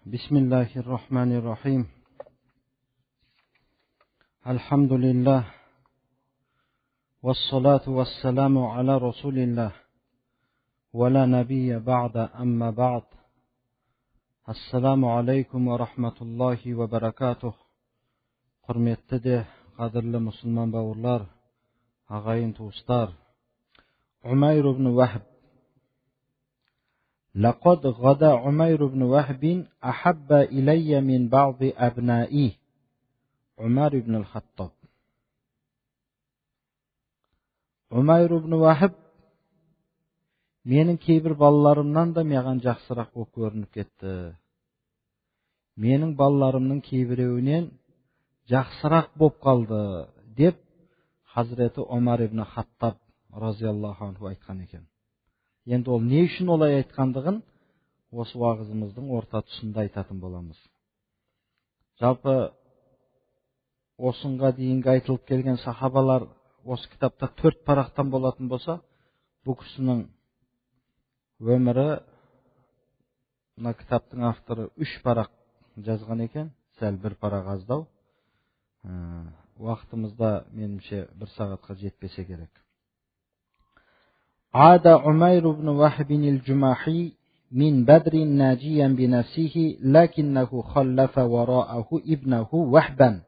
بسم الله الرحمن الرحيم. الحمد لله والصلاة والسلام على رسول الله ولا نبي بعد أما بعد. السلام عليكم ورحمة الله وبركاته. Hürmetli de kadirli Müslüman bavurlar, ağayın tuğustar. Umayr ibn Vahb. لقد غدا عمير بن وهب أحب إلي من بعض أبنائي. عمر بن الخطاب. Umayr ibn Vahb mening кейбір балаларымнан да маған жақсырақ болып көрініп кетті. Менің балаларымның кейбіреуінен жақсырақ болып қалды деп Hazreti Umar ibn Xattab разиаллаху анху айтқан екен. Енді ол не үшін олай айтқандығын осы уағызымыздың орта тұсында айтатын боламыз. Жалпы осынға дейінгі айтылып келген сахабалар осы кітапта 4 парақтан болатын болса, бұл кісінің өмірі, мына кітаптың авторы 3 парақ жазған екен, сәл 1 парақ аздау. Уақытымызда меніңше 1 сағатқа жетпесе керек. عاد عمير بن وهب الجماحي من بدر ناجيا بنفسه لكنه خلف وراءه ابنه وهبا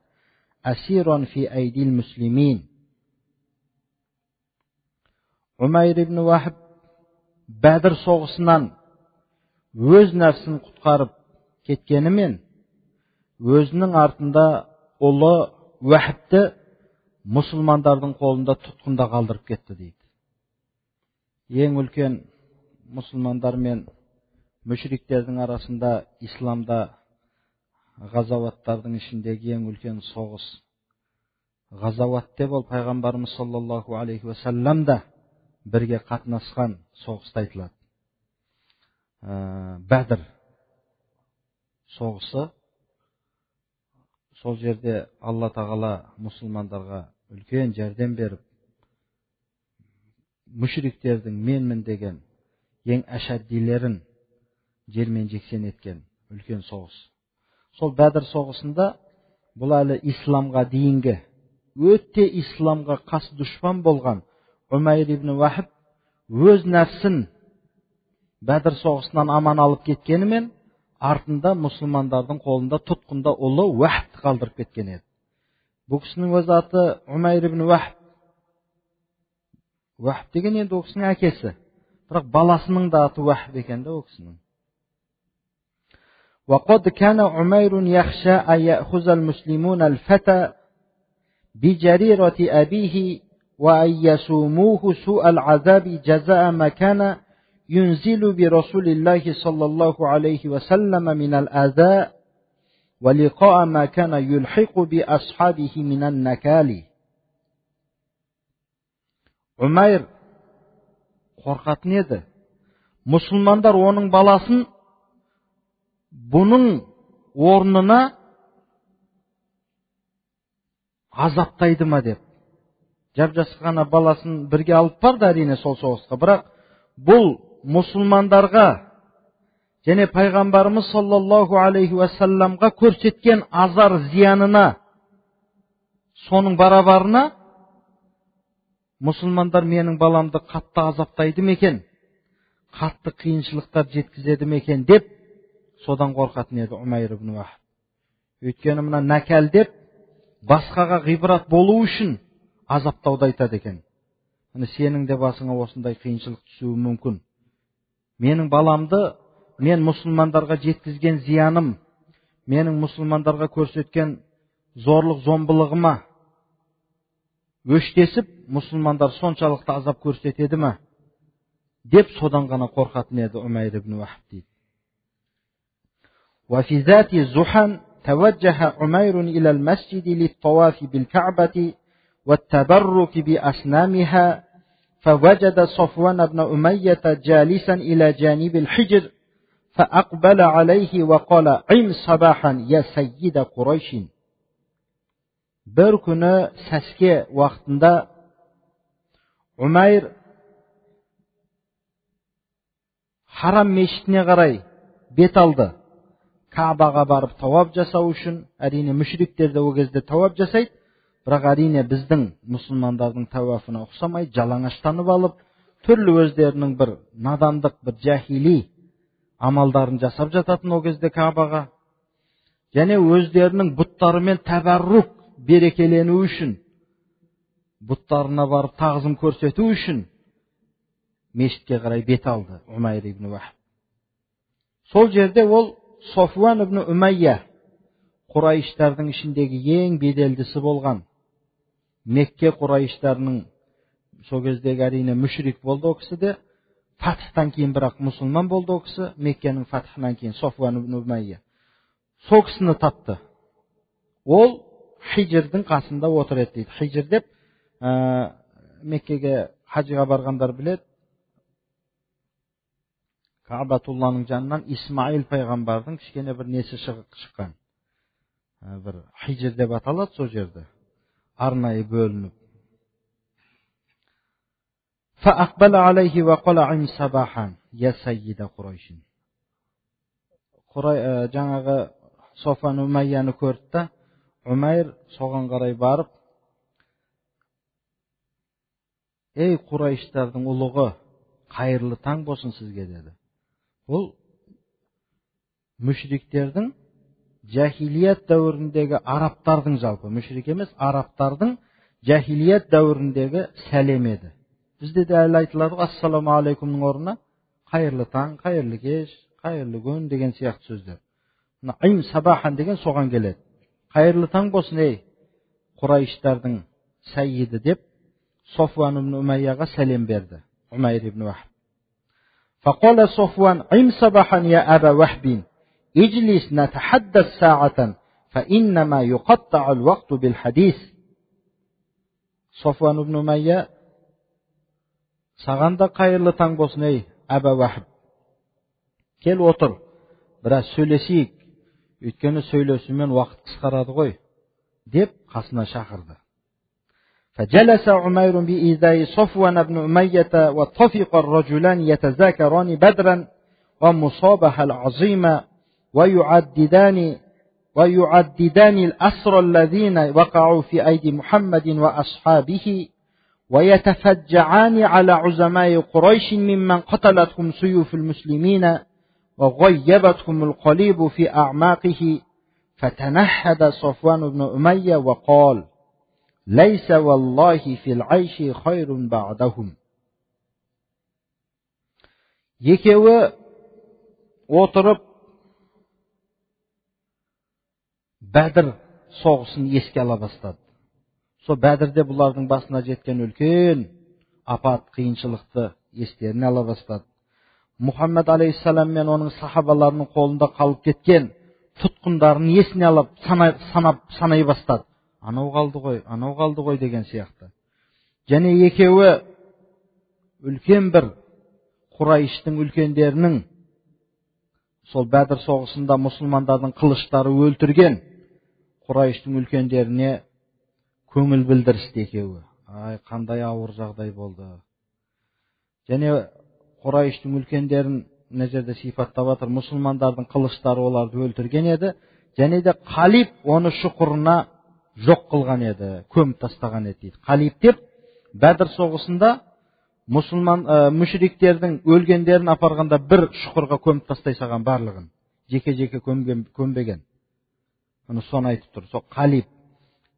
أسيرا في أيدي المسلمين. Umayr ibn Vahb Бәдір соғысынан өз нәпсін құтқарып кеткенімен, өзінің артында ұлы Вахбті мұсылмандардың қолында тұтқында қалдырып кетті дейді. Ең үлкен мұсылмандар мен мүшриктердің арасында исламда ғазауаттардың ішіндегі ең үлкен соғыс ғазауат деп ол пайғамбарымыз саллаллаху алейхи ва саллям да бірге қатынасқан соғысты айтылады. Бәдір соғысы, сол жерде Алла тағала мұсылмандарға үлкен жәрдем беріп, мүшриктердің менмін деген ең әшәддилерін жермен жексен еткен үлкен соғыс. Сол Бәдір соғысында бұл әлі исламға дейінгі, өте исламға қарсы дұшпан болған Умайр ибн Вахб өз нәпсін Бәдір соғысынан аман алып кеткенімен, артында мұсылмандардың қолында тұтқында ұлы Вахбті қалдырып кеткен еді. Бұл кісінің өз аты Умайр ибн Вахб. Вахб деген енді ол кісінің әкесі. Бірақ баласының да аты Вахб екен де ол кісінің. وقد كان عمير يخشى أن يأخذ المسلمون الفتى بجريرة أبيه وأن يسوموه سوء العذاب جزاء ما كان ينزل برسول الله صلى الله عليه وسلم من الأذى ولقاء ما كان يلحق بأصحابه من النكال. Umayr қорқатын еді. Мұсылмандар оның баласын бұның орнына азаптайды ма деп. Жап-жас ғана баласын бірге алып барды әрине сол соғысқа. Бірақ бұл мұсылмандарға және пайғамбарымыз саллаллаху алейхи ва салламға көрсеткен азар зиянына, соның барабарына мұсылмандар менің баламды қатты азаптайды мекен, қатты қиыншылықтар жеткізеді мекен деп, содан қорқатын еді Умайр ибн Вахб. Өйткені мына накәл деп, басқаға ғибрат болу үшін азаптауды айтады екен. Міне сенің де басыңа осындай қиыншылық түсуі мүмкін. Менің баламды, мен мұсылмандарға жеткізген зияным, менің мұсылмандарға көрсеткен зорлық зомбылығыма өштесіп, мұсылмандар соншалықты азап көрсетеді ме деп, содан ғана қорқатын еді Умайр ибн Вахб дейді. وفي ذات الزحن توجه عمير إلى المسجد للطواف بالكعبة والتبرك بأصنامها فوجد صفوان بن أمية جالسا إلى جانب الحجر فأقبل عليه وقال عم صباحا يا سيد قريش. Bir күні сәске уақытында Умайр Харам мешітіне қарай бет алды. Кабаға барып тавап жасау үшін, әрине мүшриктер де ол кезде тавап жасайды, бірақ әрине біздің мұсылмандардың тавафына ұқсамай, жалаңаштанып алып, түрлі өздерінің бір надандық, бір жахили амалдарын жасап жататын ол кезде Кабаға. Және өздерінің бұттарымен тәбәррук берекелену үшін, бұттарына барып тағзым көрсету үшін мешітке қарай бет алды Умайр ибн Вахб. Сол жерде ол Софуан ибн Умайя, Құрайыштардың ішіндегі ең беделдісі болған. Мекке Құрайыштарының сол кездегі әрине мүшрик болды ол кісі де. Фатхтан кейін бірақ мұсылман болды ол кісі. Меккенің фатхынан кейін Софуан ибн Умайя. Сол кісіні тапты. Ол Хижрдің қасында отыр еді дейді. Хижр деп Меккеге хажыға барғандар біледі. Кабатулланың жанынан Исмаил пайғамбардың кішкене бір несі шыққан. Бір Хижр деп аталады сол жерде. Арнайы бөлініп. فأقبل عليه وقال عم صباحا يا سيد قريش. Жаңағы Софуан Умайяны көрді да, Умайр соған қарай барып, ей Құрайыштардың ұлығы, қайырлы таң болсын сізге деді. Бұл мүшриктердің жахилият дәуіріндегі арабтардың, жалпы мүшрик емес, арабтардың жахилият дәуіріндегі сәлем еді. Бізде де әлі айтылады, ассаламу алейкумның орнына қайырлы таң, қайырлы кеш, қайырлы күн деген сияқты сөздер. Им сабахан деген соған келеді. Қайырлы таң болсын ей Құрайыштардың сәйиді деп Софуан ибн Умайяға сәлем берді Умайр ибн Вахб. فقال صفوان عم صباحا يا أبا وهب اجلس نتحدث ساعة فإنما يقطع الوقت بالحديث. Софуан ибн Умайя, саған да қайырлы таң болсын ей Аба Вахб. Кел отыр, біраз сөйлесейік, өйткені сөйлесумен уақыт қысқарады ғой, деп қасына шақырды. فجلس عمير بإيذاء صفوان بن أمية واتفق الرجلان يتذاكران بدرا ومصابها العظيمة ويعددان الأسر الذين وقعوا في أيدي محمد وأصحابه ويتفجعان على عزماء قريش ممن قتلتهم سيوف المسلمين وغيبتهم القليب في أعماقه. فتنحد صفوان بن أمية وقال ليس والله في العيش خير بعدهم. Екеуі отырып Бәдір соғысын еске ала бастады. Сол Бәдірде бұлардың басына жеткен үлкен апат, қиыншылықты естеріне ала бастады. Мұхаммед алейхиссалам мен оның сахабаларының қолында қалып кеткен тұтқындарын есіне алып санай бастады. Анау қалды ғой деген сияқты. Және екеуі үлкен бір Құрайыштың үлкендерінің сол Бәдір соғысында мұсылмандардың қылыштары өлтірген Құрайыштың үлкендеріне көңіл білдірісті екеуі. Ай, қандай ауыр жағдай болды. Және Құрайыштың үлкендерін мына жерде сипаттап жатыр, мұсылмандардың қылыштары оларды өлтірген еді, және де Қалиб оны шұқырына жоқ қылған еді, көміп тастаған еді дейді. Қалиб деп Бәдір соғысында мүшриктердің өлгендерін апарғанда бір шұқырға көміп тастай салған барлығын, жеке-жеке көмбеген. Соны айтып тұр. Сол Қалиб,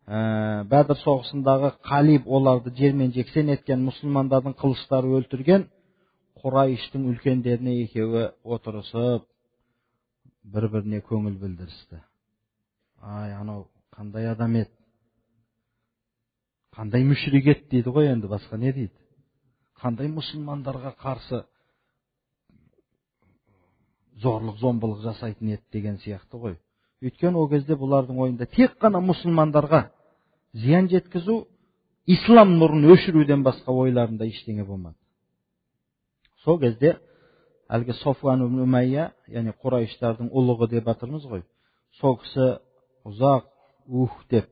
Бәдір соғысындағы Қалиб оларды жермен жексен еткен, мұсылмандардың қылыштары өлтірген Құрайыштың үлкендеріне екеуі отырысып, бір-біріне көңіл білдірісті. Ай, анау қандай адам еді, қандай мүшрик еді дейді ғой, енді басқа не дейді? Қандай мұсылмандарға қарсы зорлық, зомбылық жасайтын еді деген сияқты ғой. Өйткені ол кезде бұлардың ойында тек қана мұсылмандарға зиян жеткізу, ислам нұрын өшіруден басқа ойларында ештеңе болмады. Сол кезде әлгі Софуан ибн Умайя, яғни Құрайыштардың ұлығы деп атырмыз ғой, сол кісі ұзақ деп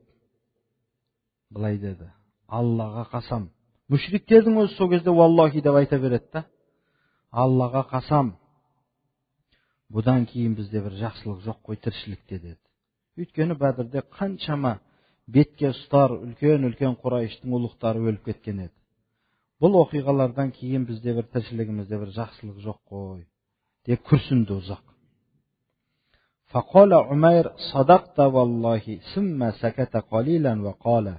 былай деді: Аллаға қасам. Мүшриктердің өзі сол кезде валлахи деп айта береді да. Аллаға қасам, Budan keyin bizde bir жақсылық жоқ қой тіршілікте dedi. Өйткені Бәдірде қаншама бетке ұстар үлкен Құрайыштың ұлықтары өліп кеткен еді. Бұл оқиғалардан кейін бізде бір тіршілігімізде бір жақсылық жоқ қой деп күрсінді ұзақ. فقال عمير صدقت والله ثم سكت قليلا وقال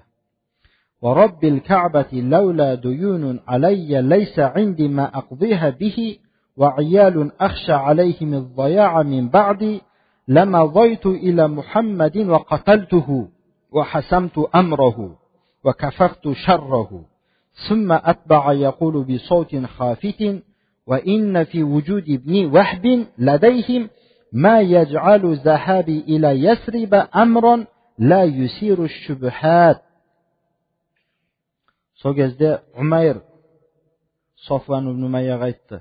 ورب الكعبة لولا ديون علي ليس عندي ما أقضيها به وعيال أخشى عليهم الضياع من بعدي لمضيت إلى محمد وقتلته وحسمت أمره وكفرت شره ثم أتبع يقول بصوت خافت وإن في وجود ابن وهب لديهم ما يجعل ذهابي إلى يثرب أمرا لا يثير الشبهات. Сол кезде Умайр Софван ибн Умайяға айтты: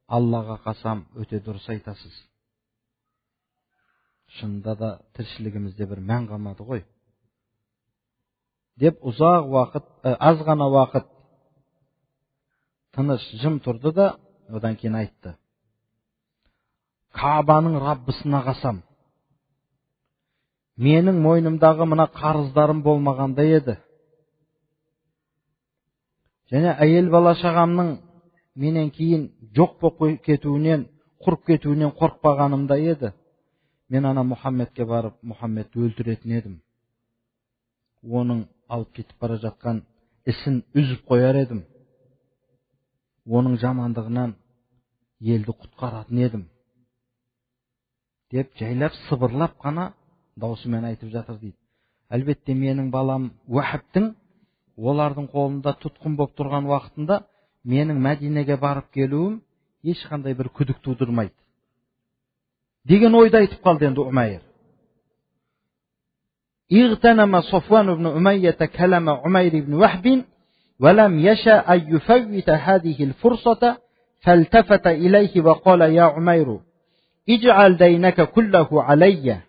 Аллаға қасам, өте дұрыс айтасыз. Шынында да тіршілігімізде бір мән қалмады ғой. Деп ұзақ уақыт, аз ғана уақыт тыныш жым тұрды да, одан кейін айтты: Каабаның Раббысына қасам, менің мойнымдағы мына қарыздарым болмағанда еді. Және әйел бала шағамның менен кейін жоқ болып кетуінен, құрып кетуінен қорқпағанымда еді. Мен ана Мұхаммедке барып, Мұхаммедті өлтіретін едім. Оның алып кетіп бара жатқан ісін үзіп қояр едім. Оның жамандығынан елді құтқаратын едім. Деп жайлап сыбырлап қана даусымен айтып жатыр дейді. Әлбетте менің балам Уахабтың олардың қолында тұтқын болып тұрған уақытында менің Мәдинеге барып келуім ешқандай бір күдік тудырмайды деген ойда айтып қалды енді Умайр. اغتنم صفوان بن أمية كلام عمير بن وهب ولم يشأ أن يفوت هذه الفرصة فالتفت إليه وقال: يا عمير اجعل دينك كله علي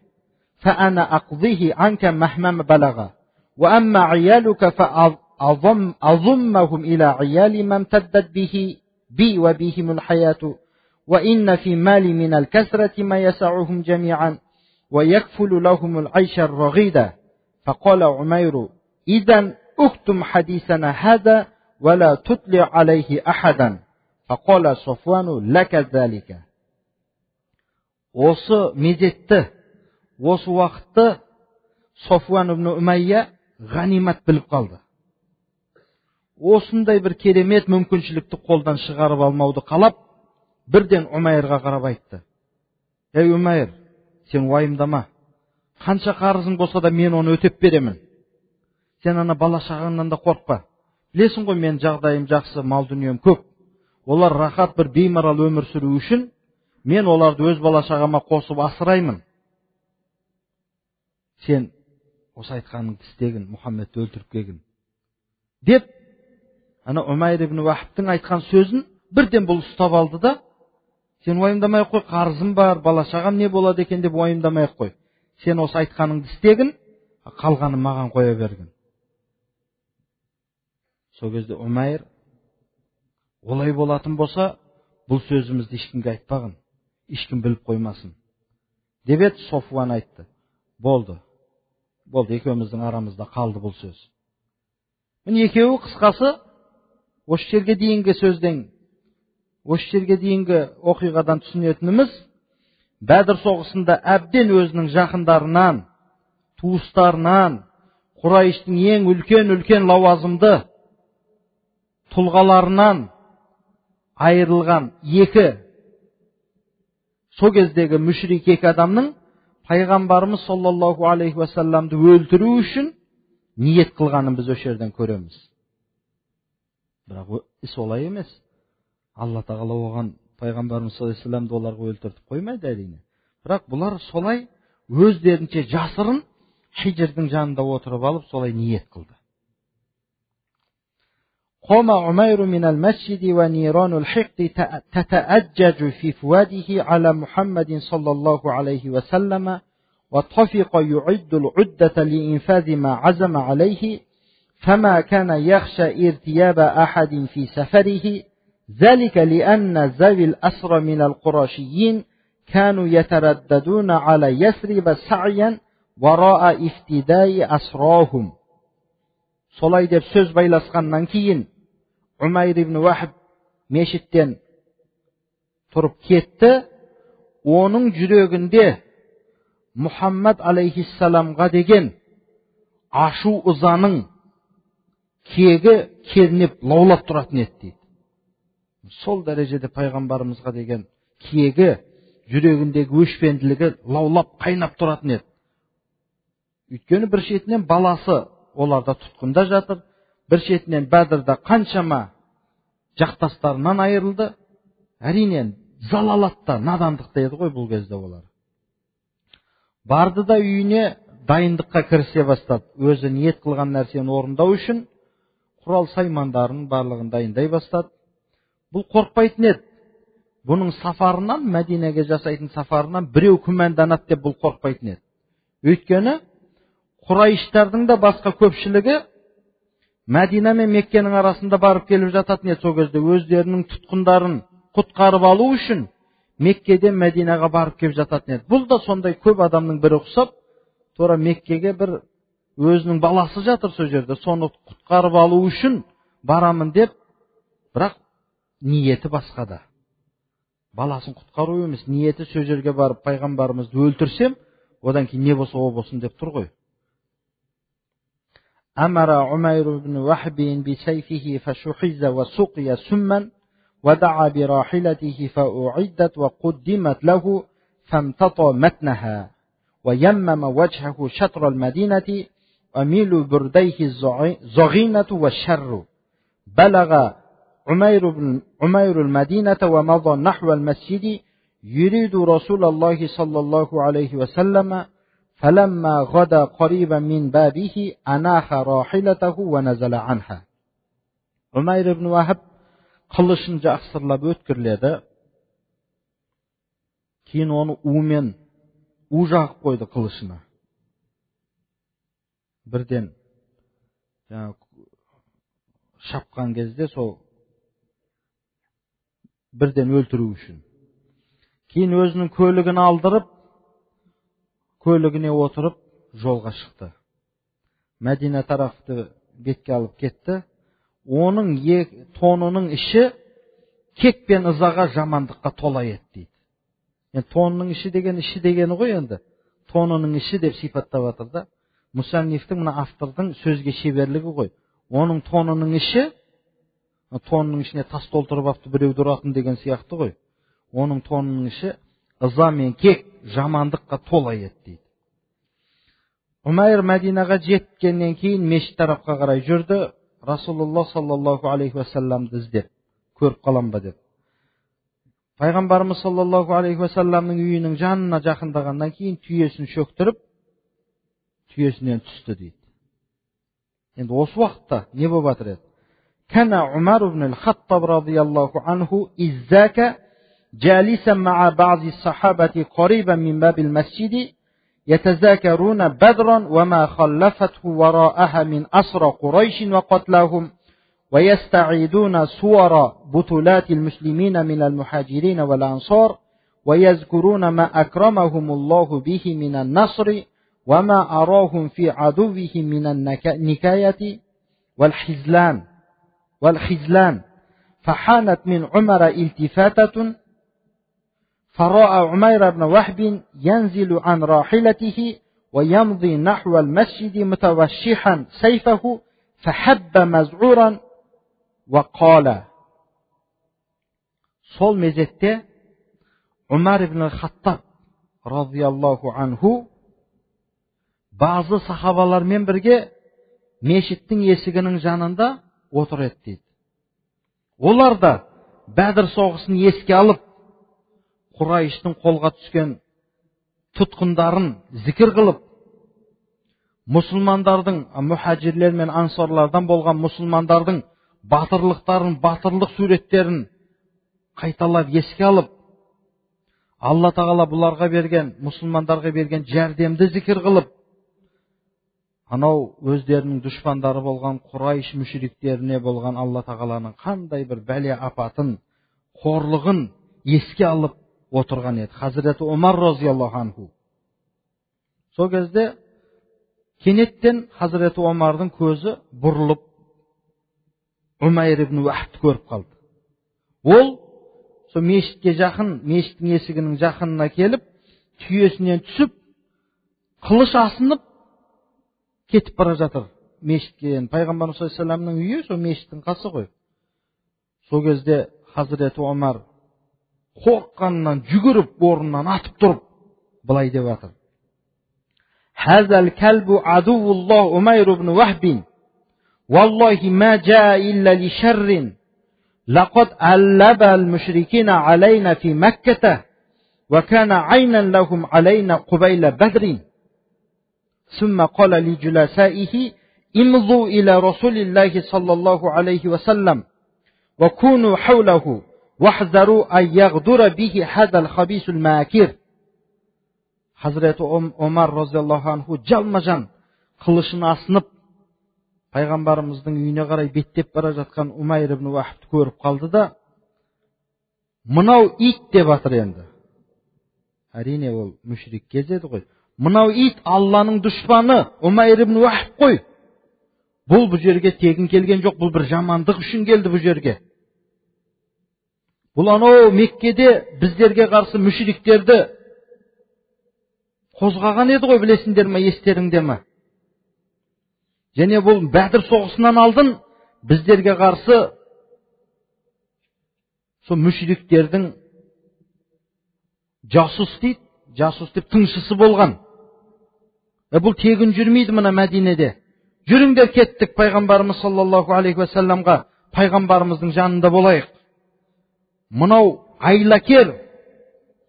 فأنا أقضيه عنك مهما بلغ وأما عيالك فأضمهم إلى عيالي ما امتدت بي وبهم الحياة وإن في مالي من الكسرة ما يسعهم جميعا ويكفل لهم العيش الرغيد. فقال عمير: إذن اكتم حديثنا هذا ولا تطلع عليه أحدا. فقال صفوان: لك ذلك. Осы мезетті, осы уақытты Софуан ибн Умайя ғанимат біліп қалды. Осындай бір керемет мүмкіншілікті қолдан шығарып алмауды қалап, бірден Умайрға қарап айтты: Ей Умайр, сен уайымдама. Қанша қарызың болса да мен оны өтеп беремін. Сен ана бала шағаңнан да қорқпа. Білесің ғой, мен жағдайым жақсы, мал дүнием көп. Олар рахат бір беймарал өмір сүру үшін мен оларды өз бала шағама қосып асыраймын. Сен осы айтқаныңды істегін, Мұхаммедті өлтіріп келгін. Деп, ана Умайр ибн Уахабтың айтқан сөзін бірден бұл ұстап алды да, сен уайымдамай қой, қарызым бар, бала шағам не болады екен деп уайымдамай қой. Сен осы айтқаныңды істегін, қалғанын маған қоя бергін. Сол кезде Умайр, олай болатын болса, бұл сөзімізді ешкімге айтпағын, ешкім біліп қоймасын. Деп еді, Софуан айтты: болды, екеуміздің арамызда қалды бұл сөз. Міне екеуі қысқасы, осы жерге дейінгі оқиғадан түсінетініміз, Бәдір соғысында әбден өзінің жақындарынан, туыстарынан, Құрайыштың ең үлкен лауазымды тұлғаларынан айырылған сол кездегі мүшрик екі адамның пайғамбарымыз саллаллаху алейхи уассаламды өлтіру үшін ниет қылғанын біз осы жерден көреміз. Бірақ іс олай емес. Алла тағала оған пайғамбарымыз саллаллаху алейхи уассаламды оларға өлтіртіп қоймайды әрине. Бірақ бұлар солай өздерінше жасырын Хижрдің жанында отырып алып солай ниет қылды. قام عمير من المسجد ونيران الحقد تتأجج في فواده على محمد صلى الله عليه وسلم واتفق يعد العدة لإنفاذ ما عزم عليه فما كان يخشى ارتياب أحد في سفره ذلك لأن ذوي الأسر من القرشيين كانوا يترددون على يثرب سعيا وراء افتداء أسراهم. Solay dep söz baylasqandan keyin Umayr ibn Wahb meşitten turup ketdi. Onun yüreğinde Muhammed aleyhisselamga degen aşu ızanın kegi kernip laulap turатын edi. Sol derecede peygamberimizga degen kegi yüreğindeki öşpendiligi laulap kaynap turатын edi. Ütkeni bir şetinden balası olarda tutkunda жатыр, bir şetinden Bedir'de kançama жақтастарынан айырылды. Әрине залалатта, надандықта еді ғой бұл кезде олар. Барды да үйіне дайындыққа кірісе бастады. Өзі ниет қылған нәрсені орындау үшін құрал саймандарын барлығын дайындай бастады. Бұл қорқпайтын еді. Бұның сафарынан, Мәдинеге жасайтын сафарынан біреу күмәнданады деп бұл қорқпайтын еді. Өйткені Құрайыштардың да басқа көпшілігі Мәдина мен Меккенің арасында барып келіп жататын еді. Сол кезде өздерінің тұтқындарын құтқарып алу үшін Меккеден Мәдинаға барып келіп жататын еді. Бұл да сондай көп адамның бірі ұқсап, тура Меккеге бір өзінің баласы жатыр сол жерде. Соны құтқарып алу үшін барамын деп, бірақ ниеті басқада. Баласын құтқару емес, ниеті сол жерге барып пайғамбарымызды өлтірсем, одан кейін не болса о болсын деп тұр ғой. أمر عمير بن وحب بسيفه فشحذ وسقي سما ودعا براحلته فأعدت وقدمت له فامتطى متنها ويمم وجهه شطر المدينة وميل برديه الزغينة والشر. بلغ عمير المدينة ومضى نحو المسجد يريد رسول الله صلى الله عليه وسلم فلما غدا قريبا من بابه أناخ راحلته ونزل عنها. Umayr ibn Wahb qılışын жақсырлап өткірледі. Кейін оны умен жағып қойды қылышына. Бірден шапқан кезде сол бірден өлтіру үшін. Кейін өзінің көлігін алдырып, көлігіне отырып жолға шықты. Мәдина тарафты бетке алып кетті. Оның тонының іші кек пен ызаға, жамандыққа тола еді дейді. Тонының іші дегені ғой енді. Тонының іші деп сипаттап жатыр да. Мұсаннифтің, мына автордың сөзге шеберлігі ғой. Оның тонының іші, тонының ішіне тас толтырып апты біреуді ұратын деген сияқты ғой. Оның тонының іші ыза мен кек, жамандыққа тола еді дейді. Умайр Мәдинаға жеткеннен кейін мешіт тарапқа қарай жүрді. Расулуллах саллаллаху алейхи вассаламды іздеп, көріп қалам ба деп. Пайғамбарымыз саллаллаху алейхи вассаламның үйінің жанына жақындағаннан кейін түйесін шөктіріп, түйесінен түсті дейді. Енді осы уақытта не болып жатыр еді? Кана Умар ibn al-Khattab radiyallahu anhu izzaka jalisan ma'a ba'zi sahabati qariban min babil masjidi يتذاكرون بدرا وما خلفته وراءها من أسرى قريش وقتلهم ويستعيدون صور بطولات المسلمين من المهاجرين والأنصار ويذكرون ما أكرمهم الله به من النصر وما أراهم في عدوهم من النكاية والخذلان فحانت من عمر التفاتة فرأى عمير بن وحب ينزل عن راحلته ويمضي نحو المسجد متوشحا سيفه فحب مزعورا وقال. Sol mezette Umar ibn al-Khattab radıyallahu anhu bazı sahabalarмен бірге мешіттің есігінің жанында отыр еді дейді. Олар да Бәдір соғысын еске алып, Құрайыштың қолға түскен тұтқындарын зікір қылып, мұсылмандардың, мұхаджирлер мен ансарлардан болған мұсылмандардың батырлықтарын, батырлық суреттерін қайталап еске алып, Алла тағала бұларға берген, мұсылмандарға берген жәрдемді зікір қылып, анау өздерінің дұшпандары болған Құрайыш мүшриктеріне болған Алла тағаланың қандай бір бәле апатын, қорлығын еске алып, отырған еді. Hazreti Omar roziyallohu anhu. Сол кезде кенеттен Hazreti Omar'дың көзі бұрылып Умайр ибн Вахбты көріп қалды. Ол сол мешітке жақын, мешіттің есігінің жақынына келіп, түйесінен түсіп, қылыш асынып кетіп бара жатыр. Мешітке, пайғамбарымыз саллаллаху алейхи ва салламның үйі сол мешіттің қасы ғой. Сол кезде Hazreti Omar қорыққанынан жүгіріп орнынан атып тұрып былай деп жатыр. Hazal kalbu aduwullah Umayr ibn Wahb. Wallahi ma jaa illa li sharrin. Laqad allaba al-mushrikina alayna fi Makkah wa kana aynan lahum alayna qubayla Badr. Thumma qala li julasaihi imdhu ila Rasulillah sallallahu alayhi wa sallam wa kunu hawlahu wahzaru an yaghdura bihi hadha al-khabith al-makir. Hazreti Omar roziyallohu anhu жалма-жан қылышын асынып пайғамбарымыздың үйіне қарай беттеп бара жатқан Умайр ибн Вахбты көріп қалды да, мынау ит деп жатыр енді. Әрине ол мүшрик кез еді ғой. Мынау ит Алланың дұшпаны Умайр ибн Вахб қой. Бұл жерге тегін келген жоқ, бұл бір жамандық үшін келді бұл жерге. Бұл анау Меккеде біздерге қарсы мүшриктерді қозғаған еді ғой, білесіңдер ме, естеріңде ме? Және бұл Бәдір соғысынан алдын біздерге қарсы сол мүшриктердің жасус деп тыңшысы болған. Бұл тегін жүрмейді мына Мәдинеде. Жүріңдер, кеттік пайғамбарымыз саллаллаху алейхи ва салламға, пайғамбарымыздың жанында болайық. Мынау айлакер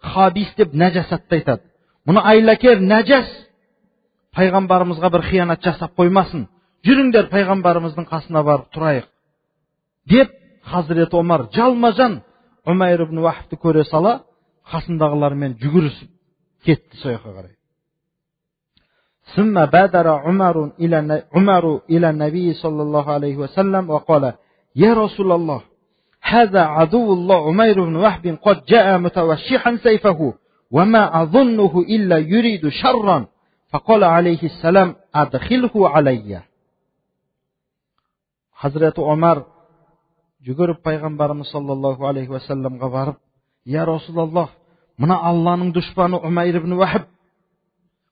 хабис деп нәжасатты айтады. Мұны айлакер нәжас пайғамбарымызға бір қиянат жасап қоймасын. Жүріңдер, пайғамбарымыздың қасына барып тұрайық. Деп Hazreti Omar жалма-жан Умайр ибн Вахбты көре сала, қасындағылармен жүгірісіп кетті сол жаққа қарай. Сумма бадара Умару иля наби саллаллаху алейхи ва саллам ва қала: Я Расулаллах, хаза адувуллах Умайр ибн Вахбин қад жаа мутавашшихан сайфаху وما أظنه إلا يريد شرا فقال عليه السلام أدخله علي. Hazreti Omar жүгіріп пайғамбарымыз саллаллаху алейхи ва салламға барып: Я Расулаллах, мына Алланың дұшпаны Умайр ибн Вахб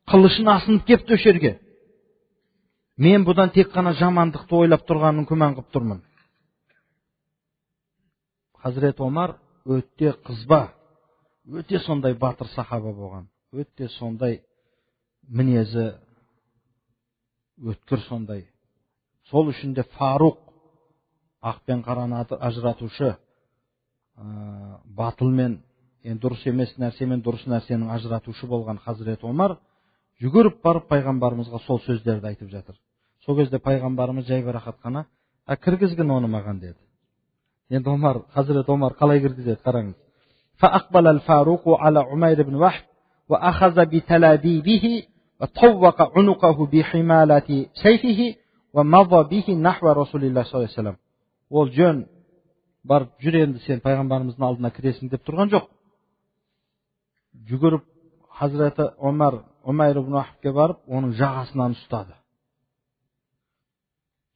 қылышын асынып кепті өшерге. Мен бұдан тек қана жамандықты ойлап тұрғанын күмән қып тұрмын. Hazreti Omar өте қызба, өте сондай батыр сахаба болған. Өте сондай мінезі өткір сондай. Сол үшін де Фаруқ, ақ пен қараны ажыратушы, батыл мен дұрыс емес нәрсемен дұрыс нәрсенің ажыратушы болған Hazreti Omar жүгіріп барып пайғамбарымызға сол сөздерді айтып жатыр. Сол кезде пайғамбарымыз жайбарақат қана: кіргізгін оны маған деді. Енді Hazreti Omar қалай кіргізеді қараңыз. فأقبل الفاروق على عمير بن وحب وأخذ بتلابيبه وطوق عنقه بحمالة سيفه ومضى به نحو رسول الله صلى الله عليه وسلم. Ол жөн барып жүр енді сен пайғамбарымыздың алдына кіресің деп тұрған жоқ. Жүгіріп Hazreti Умайр ибн Вахбке барып оның жағасынан ұстады.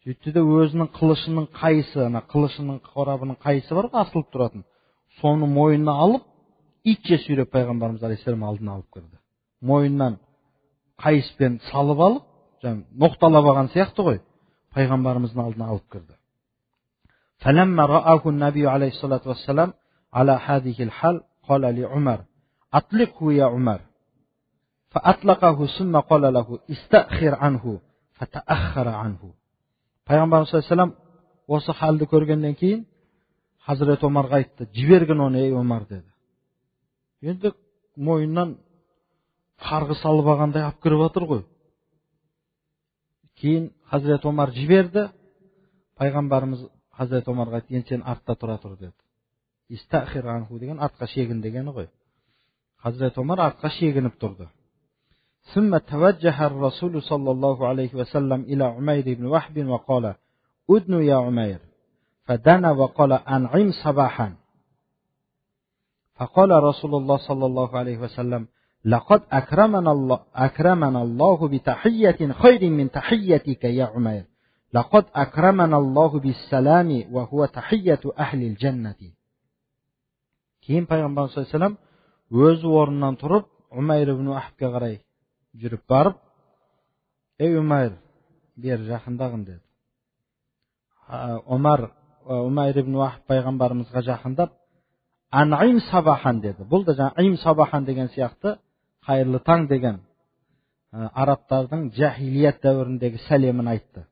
Сөйтті де өзінің қылышының қайысы, қылышының қорабының қайысы бар, асылып тұратын. Соны мойнына алып, итше сүйреп пайғамбарымыз алейхиссалам алдына алып кірді. Мойнынан қайыспен салып алып, ноқталап алған сияқты ғой, пайғамбарымыздың алдына алып кірді. فلما رآه النبي عليه الصلاة والسلام على هذه الحال قال لعمر: أطلقه يا عمر. فأطلقه ثم قال له: استأخر عنه. فتأخر عنه. Пайғамбарымыз алейхиссалам осы халді көргеннен кейін Hazreti Omarға айтты: жіберген оны, ей Омар деді. Енді мойнынан қарғы салып алғандай алып кіріп отыр ғой. Кейін Hazreti Omar жіберді. Пайғамбарымыз Hazreti Omarға айтты: енді сен артта тұра тұр деді. Истахир анху деген артқа шегін дегені ғой. Hazreti Omar артқа шегініп тұрды. ثم توجه الرسول صلى الله عليه وسلم إلى عمير بن وحب وقال: أدن يا عمير. فدنا وقال: أنعم صباحا. فقال رسول الله صلى الله عليه وسلم لقد أكرمنا الله بتحية خير من تحيتك يا عمير لقد أكرمنا الله بالسلام وهو تحية أهل الجنة. Кейін пайғамбарымыз саллаллаху алейхи ва саллям өз орнынан тұрып Умайр ибн Вахбке қарай жүріп барып, "Ей Умайр, бер жақындағын" деді. Умайр ибн Вахб пайғамбарымызға жақындап, "Ан'им сабахан" деді. Бұл да жаңа "Им сабахан" деген сияқты "Қайырлы таң" деген арабтардың жахилият дәуіріндегі сәлемін айтты.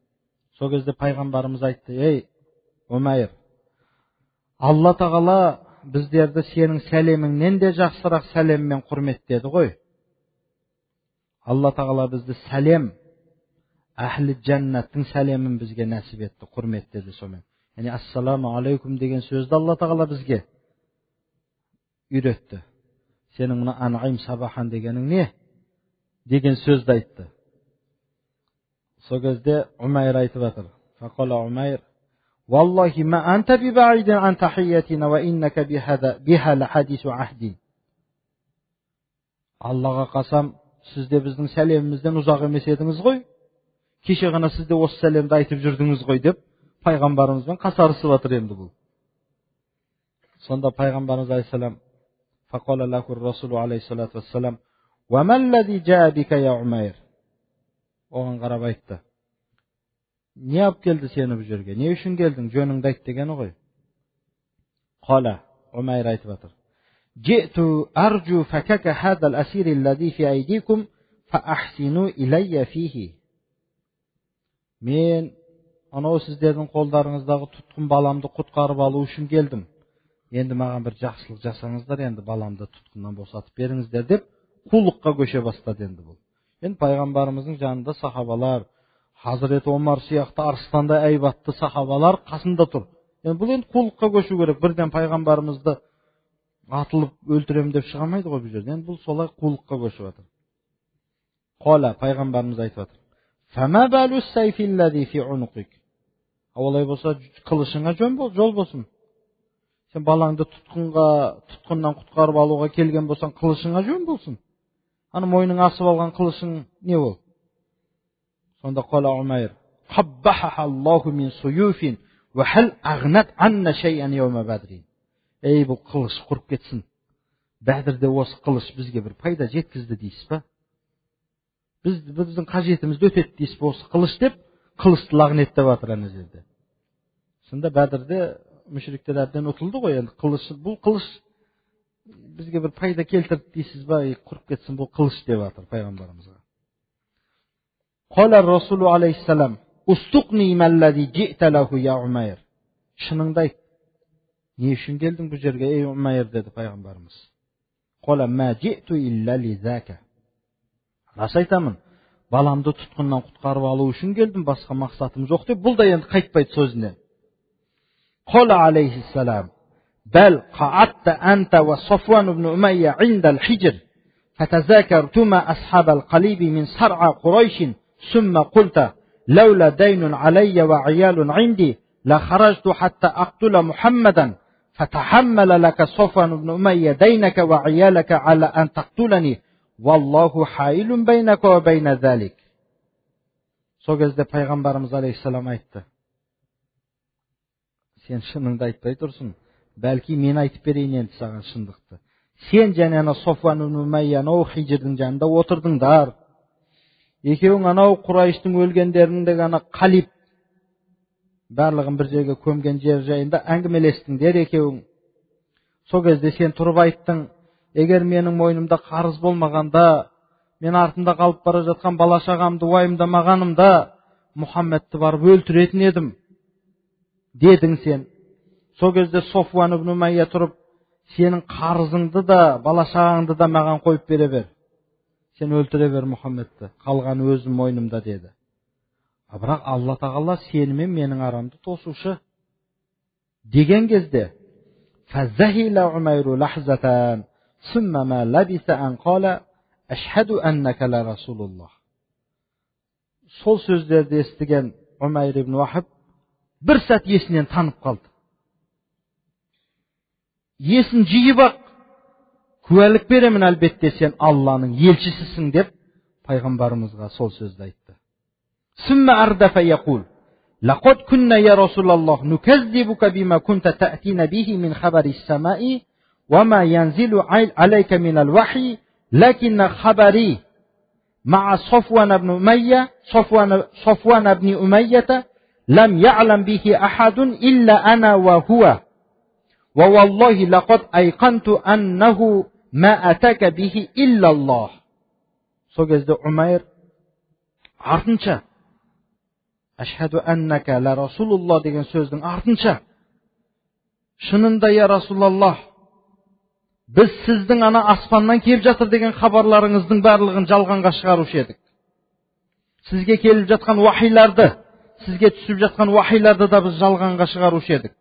Сол кезде пайғамбарымыз айтты: "Ей Умайр, Алла Тағала біздерді сенің сәлеміңнен де жақсырақ сәлеммен құрметтеді ғой. Алла Тағала бізді сәлем, әхлі жәннаттың сәлемін бізге нәсіп етті, құрметтеді сомен. Яғни ассаламу алейкум деген сөзді Алла Тағала бізге үйретті. Сенің мына ан'им сабахан дегенің не? Деген сөзді айтты. Сол кезде Умайр айтып жатыр. Фақала Умайр: "Валлахи ма анта бибаидин ан тахиятина ва иннака биха лахадису ахдин." Аллаға қасам, сіз де біздің сәлемімізден ұзақ емес едіңіз ғой. Кеше ғана сіз де осы сәлемді айтып жүрдіңіз ғой деп пайғамбарымызбен қасарысып жатыр енді бұл. Сонда пайғамбарымыз алейхиссалам фақала лаху расулу алейхиссалату вассалам: "Ва маллази жаа бика я Умайр?" Оған қарап айтты: "Не алып келді сені бұл жерге? Не үшін келдің? Жөніңді айт" дегені ғой. Қала, Умайр айтып жатыр: "Житу аржу факака хадал асир аллази фи айдикум фа ахсину илайя фихи." Мен анау сіздердің қолдарыңыздағы тұтқын баламды құтқарып алу үшін келдім. Енді маған бір жақсылық жасаңыздар, енді баламды тұтқыннан босатып беріңіздер деп қулыққа көше бастады енді бұл. Енді пайғамбарымыздың жанында сахабалар, Хазірет Омар сияқты арыстандай әйбатты сахабалар қасында тұр. Енді бұл енді қулыққа көшу керек. Бірден пайғамбарымызды атылып өлтірем деп шыға алмайды ғой бұл жерде. Енді бұл солай қулыққа көшіп жатыр. Қала, пайғамбарымыз айтып жатыр: "Фама балу сайфи аллази фи унуқик." Олай болса қылышыңа жол болсын. Сен балаңды тұтқыннан құтқарып алуға келген болсан, қылышыңа жөн болсын. Аны мойның асып алған қылышың не ол? Сонда қала Умайр: "Қаббахаха Аллаху мин суюфин ва хал агнат анна шай'ан йаума бадрин." Ей, бұл қылыш құрып кетсін. Бәдірде осы қылыш бізге бір пайда жеткізді дейсіз ба? Біздің қажетімізді өтеді дейсіз ба осы қылыш деп, қылышты лағнеттеп жатыр ана жерде. Сонда Бәдірде мүшриктер әбден ұтылды ғой. Енді бұл қылыш бізге бір пайда келтірді дейсіз ба? Құрып кетсін бұл қылыш деп жатыр пайғамбарымызға. Қала Расулу алейхиссалам: "Устуқни маллази жи'та лаху я Умайр." Шыныңды айт. Не үшін келдің бұл жерге, ей Умайр, деді пайғамбарымыз. Қала ма жи'ту илля лизака. Рас айтамын, баламды тұтқыннан құтқарып алу үшін келдім, басқа мақсатым жоқ деп, бұл да енді қайтпайды сөзінен. Қала алейхиссалам: "Бәл қаатта анта ва Сафван ибн Умайя индал хижр فتذاكرتما أصحاب القليب من صرع قريش ثم قلت لولا دين علي وعيال عندي لخرجت حتى أقتل محمدا فتحمل لك صفوان بن أمية دينك وعيالك على أن تقتلني والله حائل بينك وبين ذلك." Сол кезде пайғамбарымыз алейхиссалам айтты: "Сен шыныңды айтпай тұрсың, бәлки мен айтып берейін енді саған шындықты. Сен және ана Софван ибн Умайя анау хижрдің жанында отырдыңдар. Екеуің анау Құрайштың өлгендеріндегі ана қалип барлығын бір жерге көмген жер жайында әңгімелестіңдер екеуің. Сол кезде сен тұрып айттың: егер менің мойнымда қарыз болмағанда, мен артымда қалып бара жатқан бала шағамды уайымдамағанымда, Мұхаммедті барып өлтіретін едім дедің сен. Сол кезде Софван ибн Умайя тұрып: сенің қарызыңды да, бала шағаңды да маған қойып бере бер. Сен өлтіре бер Мұхаммедті, қалғаны өзім мойнымда деді. Бірақ Алла Тағала сені мен менің арамды тосушы деген кезде фазахила Умайру лахзатан сумма ма лабиса ан қала ашхаду аннака ла расулуллах. Сол сөздерді естіген Умайр ибн Вахб бір сәт есінен танып қалды. Есін жиып ақ Куәлік беремін әлбетте сен Алланың елшісісің деп пайғамбарымызға сол сөзді айтты. Сүммә ардафа яқул لقد كنا يا رسول الله نكذبك بما كنت تأتينا به من خبر السماء وما ينزل عليك من الوحي لكن خبري مع صفوان بن أمية لم يعلم به أحد إلا أنا وهو ووالله لقد أيقنت أنه ما أتاك به إلا الله. Сол кезде Умайр артынша Ашхаду аннака ла Расулуллах деген сөздің артынша шынында я Расулаллах біз сіздің ана аспаннан келіп жатыр деген хабарларыңыздың барлығын жалғанға шығарушы едік. Сізге келіп жатқан уахиларды, сізге түсіп жатқан уахиларды да біз жалғанға шығарушы едік.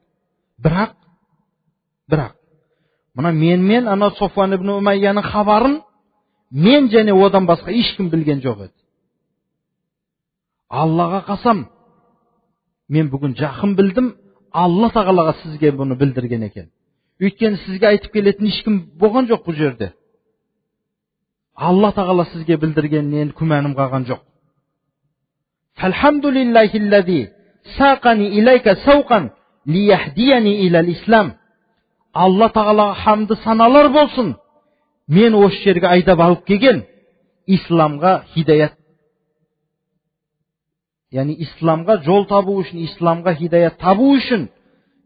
Бірақ мына мен ана Софуан ибн Умайяның хабарын мен және одан басқа ешкім білген жоқ еді. Аллаға қасам, мен бүгін жақын білдім, Алла тағалаға сізге бұны білдірген екен. Өйткені сізге айтып келетін ешкім болған жоқ бұл жерде. Алла тағала сізге білдіргеннен күмәнім қалған жоқ. Фалхамдулиллахиллази сақани илайка сауқан лияхдияни илал ислам. Алла тағалаға хамды саналар болсын. Мен осы жерге айдап алып келген исламға хидаят. Яғни исламға жол табу үшін, исламға хидаят табу үшін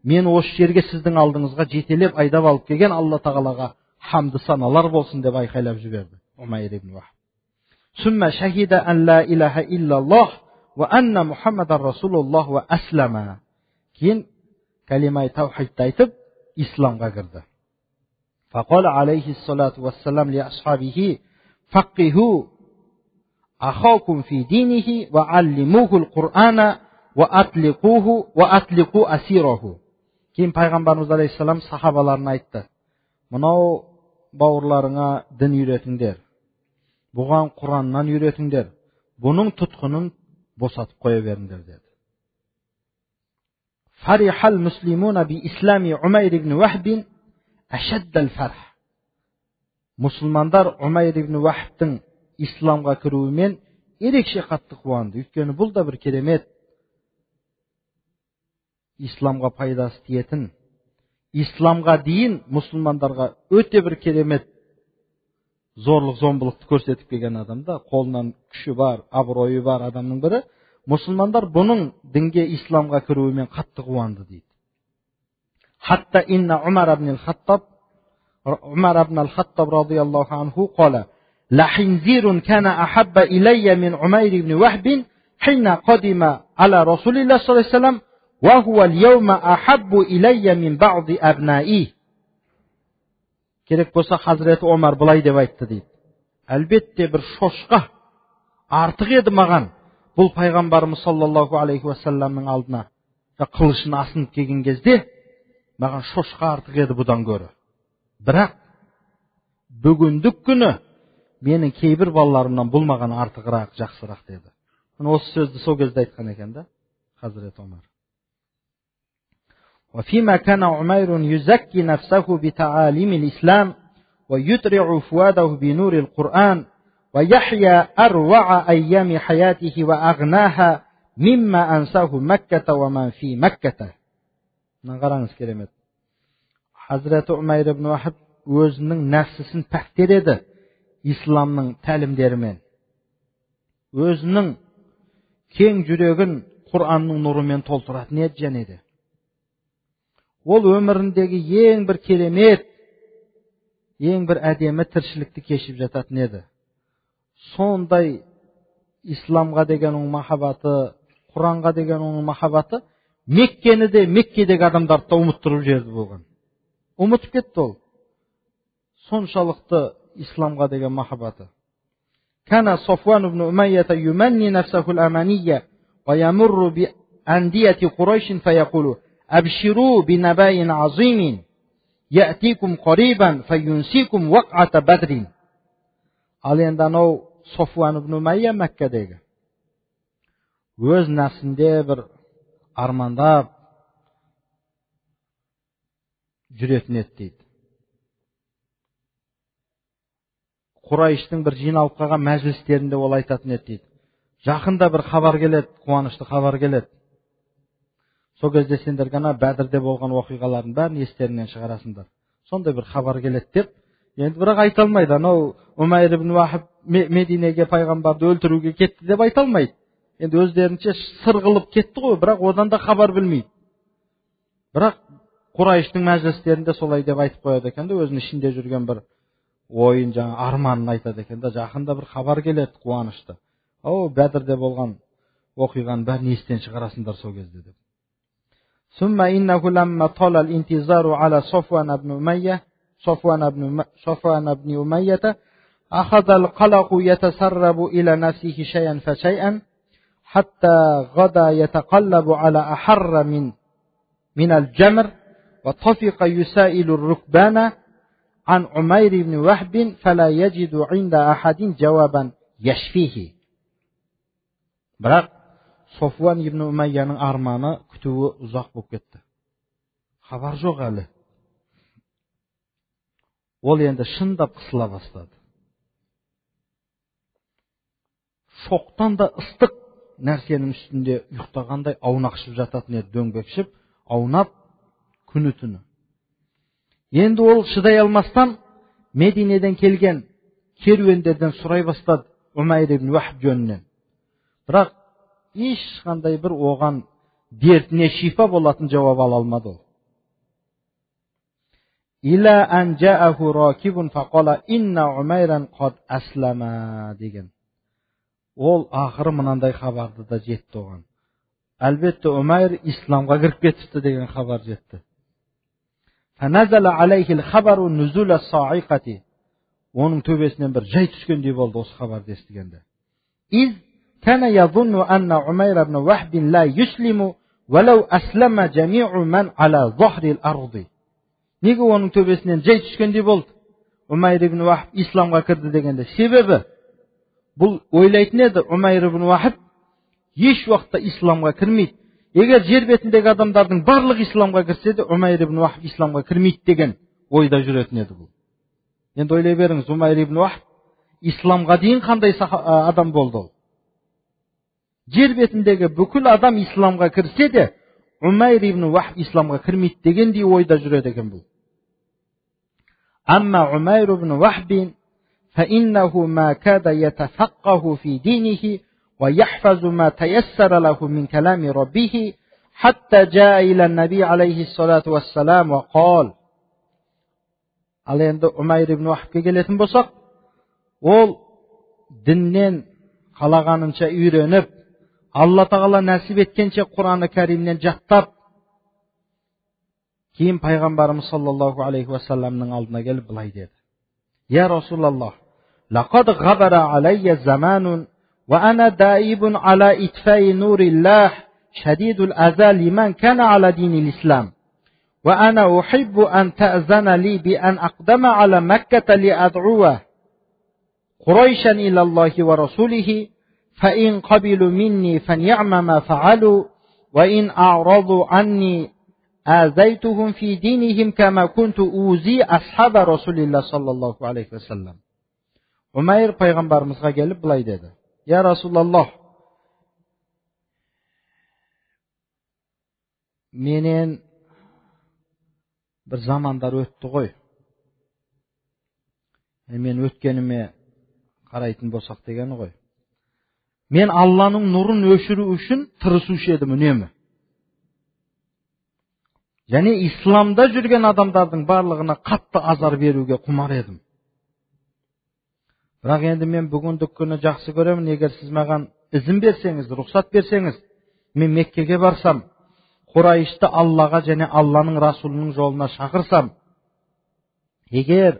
мен осы жерге сіздің алдыңызға жетелеп айдап алып келген Алла тағалаға хамды саналар болсын деп айқайлап жіберді Умайр ибн Вахб. Сүмма шахида ан ла илаха иллаллах ва анна Мухаммадар Расулуллах ва аслама. Кейін калимай таухидты айтып исламға кірді. فقال عليه الصلاة والسلام لأصحابه فقهوا أخاكم في دينه وعلموه القرآن وأطلقوا أسيره. Кейін пайғамбарымыз алейхиссалам сахабаларына айтты: "Мынау бауырларыңа дін үйретіңдер. Бұған Құраннан үйретіңдер. Бұның тұтқынын босатып қоя беріңдер" деді. Фарихал муслимуна би ислами Умайр ибн Вахбин ашаддал фарх. Мұсылмандар Умайр ибн Вахбтың исламға кіруімен ерекше қатты қуанды. Өйткені бұл да бір керемет исламға пайдасы тиетін, исламға дейін мұсылмандарға өте бір керемет зорлық зомбылықты көрсетіп келген адамда, қолынан күші бар, абыройы бар адамның бірі, мұсылмандар бұның дінге исламға кіруімен қатты қуанды дейді. Хатта инна Умар ибн al-Khattab радияллаху анху қала: "Лахинзирун кана ахабба илайя мин Умайр ибн Вахбин хина қадима ала Расулиллах саллаллаху алейхи ва саллям ва хуа ал-яума ахаббу илайя мин баъди абнаи." Керек болса Хазіреті Омар былай деп айтты дейді: "Әлбетте бір шошқа артық еді маған бұл пайғамбарымыз саллаллаху алейхи ва салламның алдына қылышын асынып келген кезде маған шошқа артық еді бұдан гөрі. Бірақ бүгіндік күні менің кейбір балаларымнан бұл маған артығырақ, жақсырақ" деді. Осы сөзді сол кезде айтқан екен да Хазірет Омар. وفيما كان عمير يزكي نفسه بتعاليم الإسلام ويترع فؤاده بنور القرآن ويحيا أروع أيام حياته وأغناها مما أنساه مكة ومن في مكة. Нағараңыз керемет. Хазіреті Умайр ибн Вахб өзінің нәпсісін пәктер исламның тәлімдерімен. Өзінің кең жүрегін Құранның нұрымен толтыратын еді және де. Ол өміріндегі ең бір керемет, ең бір әдемі тіршілікті кешіп жататын еді. Сондай исламға деген оның махаббаты, Құранға деген оның махаббаты Меккені де, Меккедегі адамдарды да ұмыттырып жерді болған. Ұмытып кетті ол. Соншалықты исламға деген махаббаты. Кана Софуан ибн Умайята юманни нафсахул аманiyya ва ямурру би андияти Курайшин фаяқулу абширу би набаин азимин я'тикум қарибан фаюнсикум вақ'ата бадрин. Ал енді анау Софуан ибн Умайя Мәккедегі өз нәпсінде бір армандап жүретін еді дейді. Qurayштың bir жиналып қалған мәжілістерінде ол айтатын еді дейді. Жақында бір хабар келеді, қуанышты хабар келеді. Сол кезде сендер ғана Бәдірде болған оқиғалардың бәрін естеріңнен шығарасыңдар. Сондай бір хабар келеді деп, енді бірақ айта алмайды. Анау Умайр ибн Вахб Мединеге пайғамбарды өлтіруге кетті деп айта алмайды. Енді өздерінше сыр қылып кетті ғой, бірақ одан да хабар білмейді. Бірақ Qurayштың мәжілістерінде солай деп айтып қояды екен де, өзінің ішінде жүрген бір ойын, жаңа арманын айтады екен да, жақында бір хабар келеді, қуанышты. Бәдірде болған оқиғаның бәрін естен шығарасыңдар сол кезде деп. ثم إنه لما طال الانتظار على صفوان بن أمية أخذ القلق يتسرب إلى نفسه شيئا فشيئا حتى غدا يتقلب على أحر من الجمر وطفق يسائل الركبان عن عمير بن وهب فلا يجد عند أحد جوابا يشفيه. Бірақ Софуан ибн Умайяның арманы, күтуі ұзақ болып кетті. Хабар жоқ әлі. Ол енді шындап қысыла бастады. Шоқтан да ыстық нәрсенің үстінде ұйықтағандай аунақшып жататын еді, дөңбекшіп, аунап күні түні. Енді ол шыдай алмастан Мединеден келген керуендерден сұрай бастады Умайр ибн Вахб жөнінен. Бірақ ешқандай бір оған дертіне шифа болатын жауап ала алмады ол. Иля ан жааху ракибун фақала инна Умайран қад аслама деген. Ол ақыры мынандай хабарды да жетті оған. Әлбетте Умайр исламға кіріп кетіпті деген хабар жетті. Фаназала алейхи л-хабару нузула саиқати. Оның төбесінен бір жай түскендей болды осы хабарды естігенде. Из كان يظن أن عمير بن وهب لا يسلم ولو أسلم جميع من على ظهر الأرض. Неге оның төбесінен жай түскендей болды? Умайр ибн Вахб исламға кірді дегенде. Себебі бұл ойлайтын еді, Умайр ибн Вахб еш уақытта исламға кірмейді. Егер жер бетіндегі адамдардың барлық исламға кірсе де, Умайр ибн Вахб исламға кірмейді деген ойда жүретін еді бұл. Енді ойлай беріңіз, Умайр ибн Вахб исламға дейін қандай адам болды ол? Жер бетіндегі бүкіл адам исламға кірсе де, Умайр ибн Вахб исламға кірмейді дегендей ойда жүреді екен бұл. Амма Умайр ибн Вахбин فإنه ما كاد يتفقه في دينه ويحفظ ما تيسر له من كلام ربه حتى جاء إلى النبي عليه الصلاة والسلام وقال. Ал енді Умайр ибн Вахбке келетін болсақ, ол діннен қалағанынша үйреніп, Алла Тағала нәсіп еткенше Құран-ы Кәримнен жаттап, кейін пайғамбарымыз саллаллаху алейхи уассаламның алдына келіп былай деді. Я Расулаллах, лақад ғабара алайя заманун, ва ана даибун ала итфай нуриллах, шадидул аза лиман кана ала динил ислам. Ва ана ухиббу ан та'зана ли би ан aqdama ala Makkata li ad'uwa Qurayshan ila Allahi wa rasulihi. فإن قبلوا مني فنعم ما فعلوا وإن أعرضوا عني آذيتهم في دينهم كما كنت أوذي أصحاب رسول الله صلى الله عليه وسلم. Умайр пайғамбарымызға келіп былай деді. Я Расулаллах, менен бір замандар өтті ғой. Мен өткеніме қарайтын болсақ дегені ғой. Мен Алланың нұрын өшіру үшін тырысушы едім үнемі. Және исламда жүрген адамдардың барлығына қатты азар беруге құмар едім. Бірақ енді мен бүгіндік күні жақсы көремін, егер сіз маған ізін берсеңіз, рұқсат берсеңіз, мен Меккеге барсам, Құрайшты Аллаға және Алланың Расулының жолына шақырсам, егер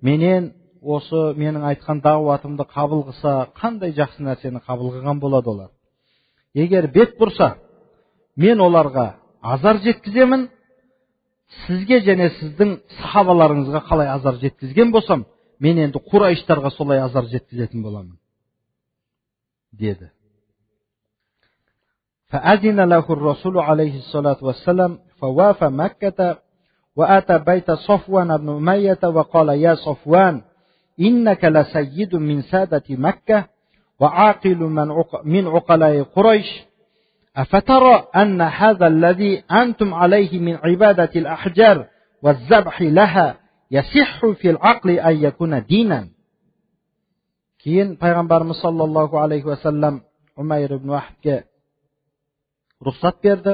менен осы менің айтқан дауатымды қабыл қылса, қандай жақсы нәрсені қабыл қылған болады олар. Егер бет бұрса, мен оларға азар жеткіземін, сізге және сіздің сахабаларыңызға қалай азар жеткізген болсам, мен енді Құрайштарға солай азар жеткізетін боламын, деді. فأذن له الرسول عليه الصلاة والسلام فوافى مكة وأتى بيت صفوان بن أمية وقال يا صفوان innaka lasayyidun min sadati Mekke ve aqilu min uqalai Quraysh. Afatara anna hadha alladhi antum alayhi min ibadati al-ahjar ve-zabh laha yasihhu fil aqli an yakuna dinan. Keyin payg'ambarimiz sollallohu alayhi vasallam Umayr ibn Vahbga ruxsat berdi.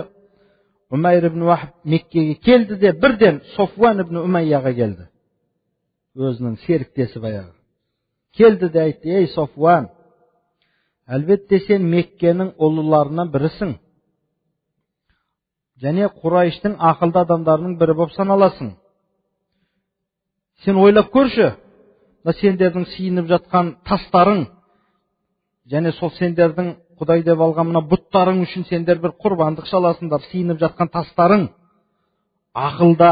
Umayr ibn Vahb Mekkaga keldi de birden Sofvan ibn Umayyaga keldi. O'zining serikdesi bayog'i. Keldi de aytdi: "Ey Sofvan, albatta sen Mekkening ulularidan birisin. Және Qurayshning aqlda adamlarının biri bo'lib sanalarsın. Sen o'ylab ko'rshi, sendердің siyinib жатқан tastарың, және сол сендердің Құдай деп алған мына бұттарың үшін сендер бір құрбандық шаласыңдар, siyinib жатқан tastарың ақылда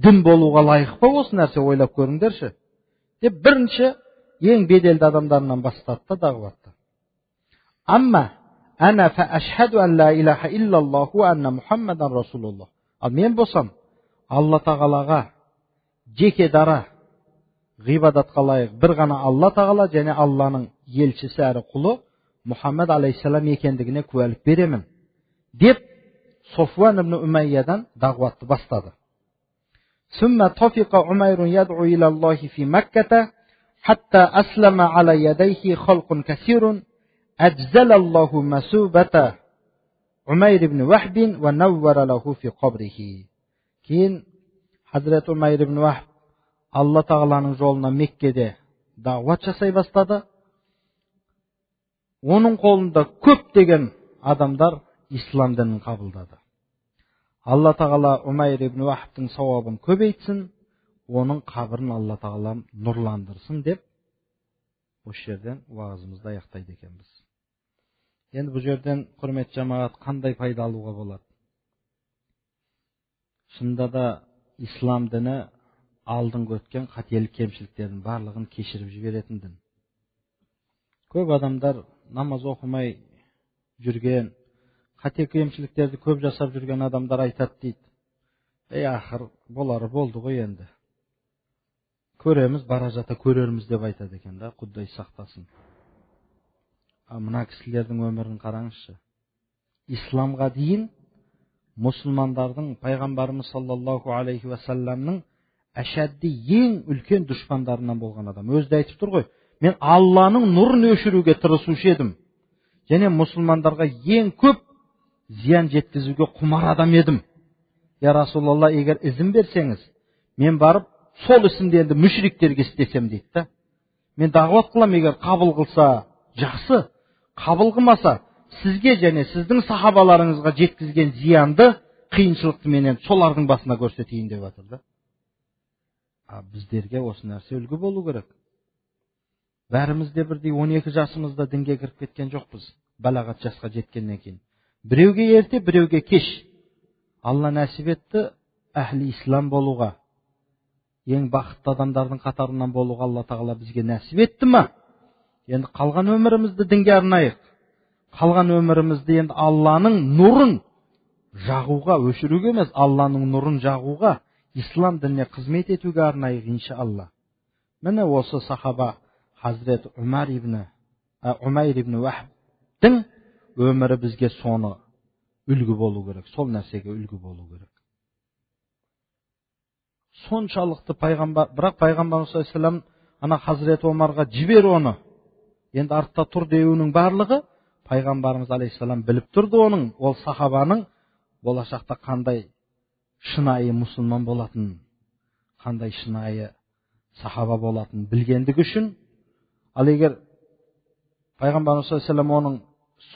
дін болуға лайық па? Осы нәрсе ойлап көріңдерші." Деп бірінші ең беделді адамдарынан бастады дағуатты. Amma ana fa ashhadu an la ilaha illallah wa anna Muhammadan Rasulullah. Ал мен болсам Алла тағалаға жеке дара ғибадатқа лайық бір ғана Алла тағала және Алланың елшісі әрі құлы Мұхаммад алейхиссалам екендігіне куәлік беремін деп Софван ибн Умайядан дағуатты бастады. ثم طفق عمير يدعو إلى الله في مكة حتى أسلم على يديه خلق كثير أجزل الله مسوبة عمير بن وهب ونور له في قبره. Keyin Hazret Umayr ibn Vahb Alloh taolaning yo'luna Mekkada da'vat жасай бастады. Оның қолында көптеген адамдар ислам дінін қабылдады. Алла тағала Умайр ibn Вахбтың сауабын көбейтсін, оның қабірін Алла тағала нұрландырсын деп осы жерден уағызымызды аяқтайды екенбіз. Енді бұл жерден құрметті жамағат қандай пайда алуға болады? Шынында да ислам діні алдыңғы өткен қателік кемшіліктердің барлығын кешіріп жіберетін дін. Көп адамдар намаз оқымай жүрген, қате кемшіліктерді көп жасап жүрген адамдар айтады дейді: "Ей ақыр болары болды ғой енді. Көреміз, бара жата көрерміз" деп айтады екен да, Құдай сақтасын. Мына кісілердің өмірін қараңызшы. Исламға дейін мұсылмандардың пайғамбарымыз саллаллаху алейхи вассаламның әшәдді ең үлкен дұшпандарынан болған адам. Өзі айтып тұр ғой: "Мен Алланың нұрын өшіруге тырысушы едім. Және мұсылмандарға ең көп зиян жеткізуге құмар адам едім. Я Расулалла, егер ізін берсеңіз, мен барып сол ісімді енді мүшриктерге істесем" дейді да. "Мен дағуат қылам, егер қабыл қылса жақсы, қабыл қылмаса сізге және сіздің сахабаларыңызға жеткізген зиянды, қиыншылықты менен солардың басына көрсетейін" деп жатыр да. Біздерге осы нәрсе үлгі болу керек. Бәріміз де бірдей 12 жасымызда дінге кіріп кеткен жоқпыз, балағат жасқа жеткеннен кейін. Біреуге ерте, біреуге кеш. Алла нәсіп етті әхли ислам болуға, ең бақытты адамдардың қатарынан болуға Алла тағала бізге нәсіп етті ма? Енді қалған өмірімізді дінге арнайық. Қалған өмірімізді енді Алланың нұрын жағуға, өшіруге емес, Алланың нұрын жағуға, ислам дініне қызмет етуге арнайық иншалла. Міне осы сахаба Hazret Umayr ibn Vahb'дің өмірі бізге соны үлгі болу керек, сол нәрсеге үлгі болу керек. Соншалықты пайғамбар, бірақ пайғамбарымыз саллаллаху алейхи ва саллям ана Hazret Омарға жібер оны, енді артта тұр деуінің барлығы пайғамбарымыз алейхиссалам біліп тұрды оның, ол сахабаның болашақта қандай шынайы мұсылман болатынын, қандай шынайы сахаба болатынын білгендігі үшін. Ал егер пайғамбарымыз саллаллаху алейхи ва саллям оның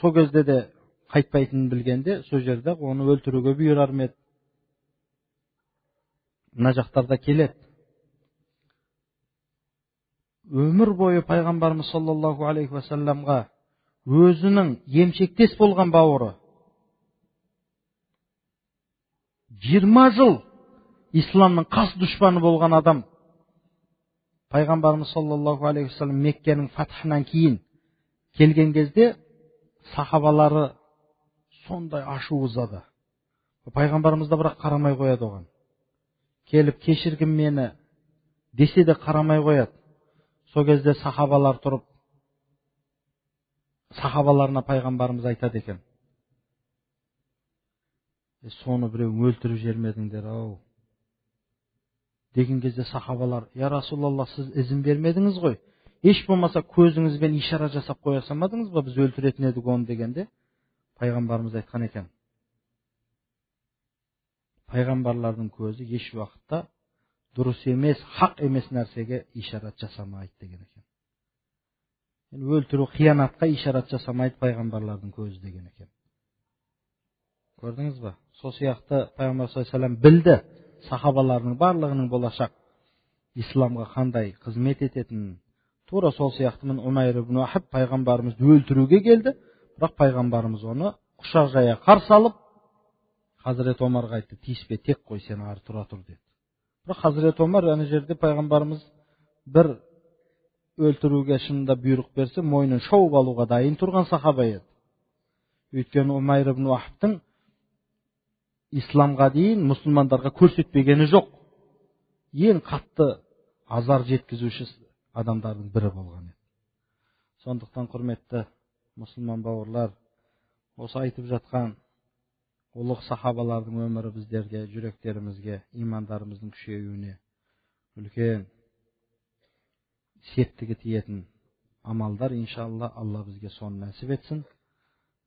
сол кезде де қайтпайтынын білгенде, сол жерде оны өлтіруге бұйырар ма еді? Мына жақтарда келеді. Өмір бойы пайғамбарымыз саллаллаху алейхи ва салламға өзінің емшектес болған бауыры 20 жыл исламның қас дұшпаны болған адам пайғамбарымыз саллаллаху алейхи ва саллам Меккенің фатхынан кейін келген кезде сахабалары сондай ашу ызада. Пайғамбарымыз да бірақ қарамай қояды оған. Келіп кешіргін мені десе де қарамай қояды. Сол кезде сахабалар тұрып, сахабаларына пайғамбарымыз айтады екен: соны біреуің өлтіріп жібермедіңдер ау деген кезде сахабалар: я Расулаллах, сіз ізін бермедіңіз ғой, еш болмаса көзіңізбен ишара жасап қоя салмадыңыз ба, біз өлтіретін едік оны дегенде пайғамбарымыз айтқан екен: пайғамбарлардың көзі еш уақытта дұрыс емес, хақ емес нәрсеге ишарат жасамайды деген екен. Өлтіру, қиянатқа ишарат жасамайды пайғамбарлардың көзі деген екен. Көрдіңіз ба? Сол сияқты пайғамбар саллаллаху алейхи білді сахабаларының барлығының болашақ исламға қандай қызмет ететінін. Тура сол сияқты мен Умайр ибн Вахаб пайғамбарымызды өлтіруге келді, бірақ пайғамбарымыз оны құшақ жая қарсы алып, Хазірет Омарға айтты: тиіспе, тек қой, сен ары тұра тұр деді. Бірақ Хазірет Омар ана жерде пайғамбарымыз бір өлтіруге шынында бұйрық берсе, мойнын шауып алуға дайын тұрған сахаба еді. Өйткені Умайр ибн Вахабтың исламға дейін мұсылмандарға көрсетпегені жоқ. Ең қатты азар жеткізуші адамдардың бірі болған еді. Сондықтан құрметті мұсылман бауырлар, осы айтып жатқан ұлық сахабалардың өмірі біздерге, жүректерімізге, имандарымыздың күшеюіне үлкен септігі тиетін амалдар, иншалла, Алла бізге соны нәсіп етсін.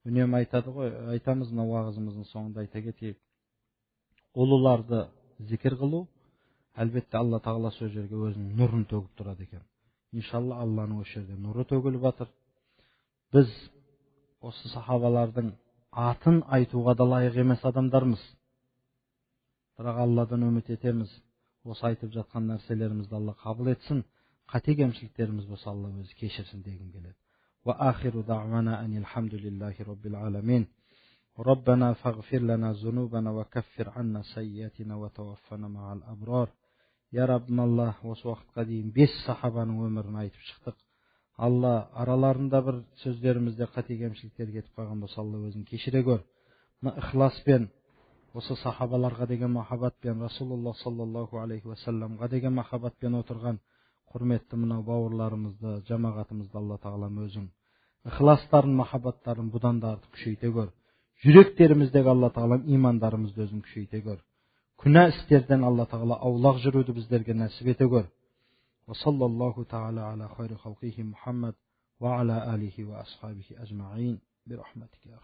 Үнемі айтамыз, мына уағызымыздың соңында айта кетейік: ұлыларды зікір қылу, әлбетте Алла тағала сол жерге өзінің нұрын төгіп тұрады екен. Иншалла, Алланың осы жерде нұры төгіліп жатыр. Біз осы сахабалардың атын айтуға да лайық емес адамдармыз. Бірақ Алладан үміт етеміз, осы айтып жатқан нәрселерімізді Алла қабыл етсін, қате кемшіліктеріміз болса Алла өзі кешірсін дегім келеді. Ва ахиру дa'вана анил хамдулиллахи rabbil alamin. ربنا فاغفر لنا ذنوبنا وكفر عنا سيئاتنا وتوفنا مع الأبرار. يا رب الله, осы уақытқа дейін 5 сахабаның өмірін айтып шықтық. Алла, араларында бір сөздерімізде қате кемшіліктер кетіп қалған болса, Алла өзін кешіре көр. Мына ихласпен, осы сахабаларға деген махаббатпен, Расулуллах саллаллаху алейхи уассаламға деген махаббатпен отырған құрметті мынау бауырларымызды, жамағатымызды Алла тағалам өзің ихластарын, махаббаттарын бұдан да артық күшейте көр. Жүректеріміздегі Алла тағалам имандарымызды өзің күшейте көр. Күнә істерден Алла тағала аулақ жүруді біздерге нәсіп ете көр. Ва саллаллаху тағала аля хайри халқихи Мухаммад ва аля алихи ва асхабихи ажмаин би рахматика.